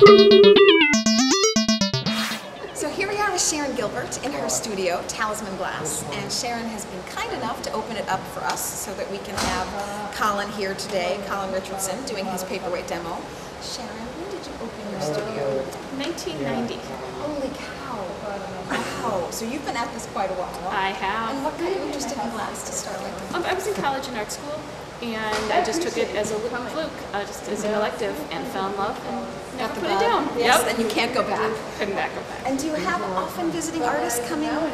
So here we are with Sharon Gilbert in her studio, Talisman Glass, and Sharon has been kind enough to open it up for us so that we can have Colin here today, Colin Richardson, doing his paperweight demo. Sharon, when did you open your studio? 1990. Holy cow. Wow. So you've been at this quite a while. I have. And what got you interested in glass to start with? I was in college and art school, and I just took it as a fluke, just as an elective, and fell in love and never put it down. Yes, Yep. and you can't go back. Couldn't go back. And do you have often visiting artists coming to do We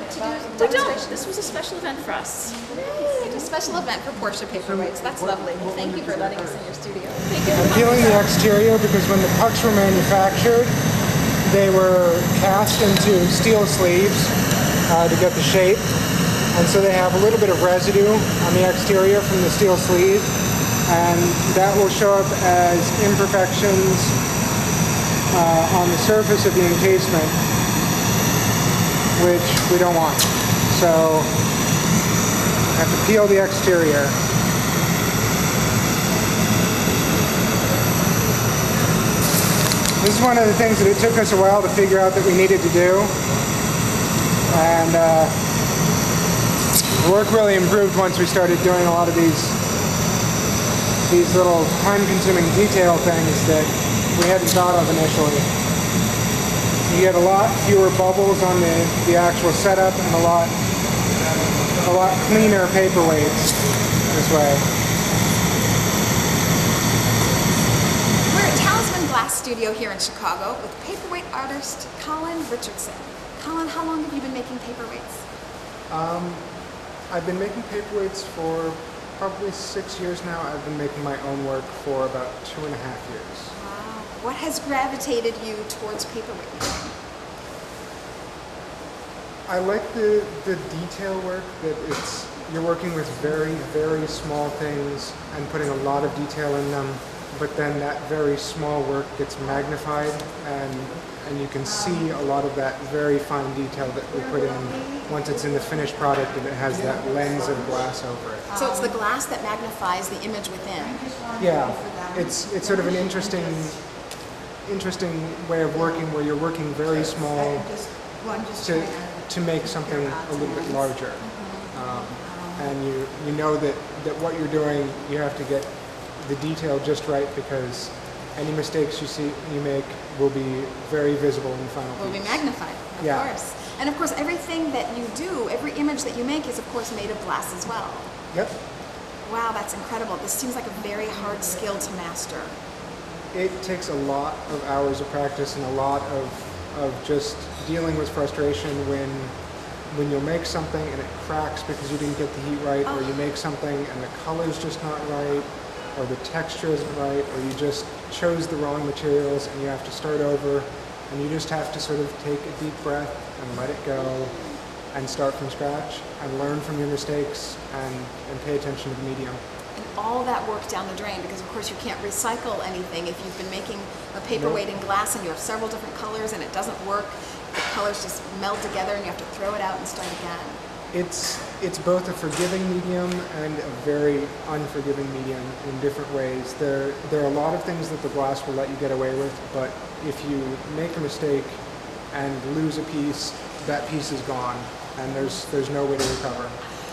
don't. demonstrations? This was a special event for us. Great. A special event for Porsche Paperweights. That's lovely. Well, thank you for letting us in your studio. Thank you. I'm peeling the exterior because when the pucks were manufactured, they were cast into steel sleeves to get the shape. And so they have a little bit of residue on the exterior from the steel sleeve, and that will show up as imperfections on the surface of the encasement, which we don't want. So I have to peel the exterior. This is one of the things that it took us a while to figure out that we needed to do, and work really improved once we started doing a lot of these little time-consuming detail things that we hadn't thought of initially. You get a lot fewer bubbles on the actual setup and a lot cleaner paperweights this way. We're at Talisman Glass Studio here in Chicago with paperweight artist Colin Richardson. Colin, how long have you been making paperweights? I've been making paperweights for probably 6 years now. I've been making my own work for about 2.5 years. Wow. What has gravitated you towards paperweight making? I like the detail work, that you're working with very, very small things and putting a lot of detail in them, but then that very small work gets magnified and you can see a lot of that very fine detail that we put in once it's in the finished product and it has that lens of glass over it. So it's the glass that magnifies the image within. Yeah, it's sort of an interesting way of working where you're working very small to make something a little bit larger. And you know that what you're doing, you have to get the detail just right, because any mistakes you make will be very visible in the final piece. Will be magnified, of course. And of course, everything that you do, every image that you make is of course made of glass as well. Yep. Wow, that's incredible. This seems like a very hard skill to master. It takes a lot of hours of practice and a lot of just dealing with frustration when you'll make something and it cracks because you didn't get the heat right, or you make something and the color's just not right, or the texture isn't right, or you just chose the wrong materials and you have to start over, and you just have to sort of take a deep breath and let it go and start from scratch and learn from your mistakes and pay attention to the medium. And all that work down the drain, because of course you can't recycle anything. If you've been making a paperweight in glass and you have several different colors and it doesn't work, the colors just meld together and you have to throw it out and start again. It's both a forgiving medium and a very unforgiving medium in different ways. There are a lot of things that the glass will let you get away with, but if you make a mistake and lose a piece, that piece is gone, and there's no way to recover.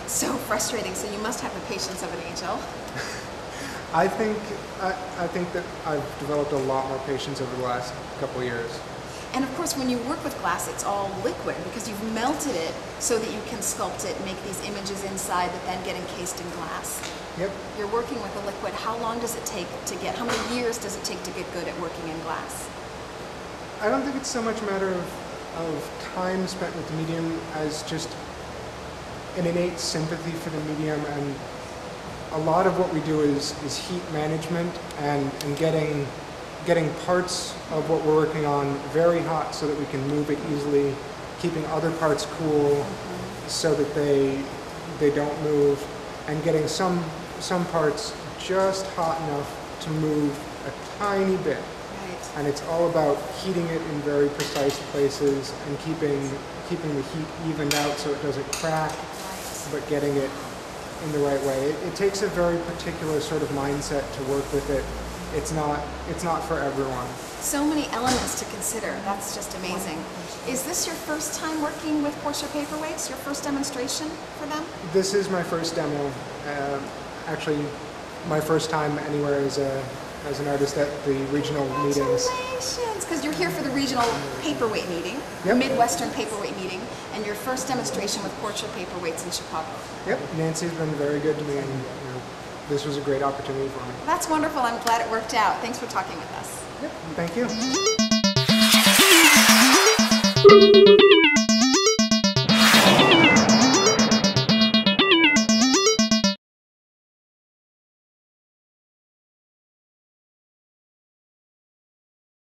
So frustrating. So you must have the patience of an angel. I think that I've developed a lot more patience over the last couple of years. And of course, when you work with glass, it's all liquid because you've melted it so that you can sculpt it, make these images inside that then get encased in glass. Yep. You're working with a liquid. How long does it take to get, how many years does it take to get good at working in glass? I don't think it's so much a matter of time spent with the medium as just an innate sympathy for the medium, and a lot of what we do is heat management and getting parts of what we're working on very hot so that we can move it easily, keeping other parts cool so that they don't move, and getting some parts just hot enough to move a tiny bit. Right. And it's all about heating it in very precise places and keeping the heat evened out so it doesn't crack, but getting it in the right way. It takes a very particular sort of mindset to work with it, it's not for everyone. So many elements to consider. That's just amazing. Is this your first time working with Portrait Paperweights? Your first demonstration for them? This is my first demo. Actually, my first time anywhere as an artist at the regional meetings. Congratulations! Because you're here for the regional paperweight meeting, the Yep. Midwestern paperweight meeting, and your first demonstration with Portrait Paperweights in Chicago. Yep, Nancy's been very good to me, and this was a great opportunity for me. That's wonderful. I'm glad it worked out. Thanks for talking with us. Yep, thank you.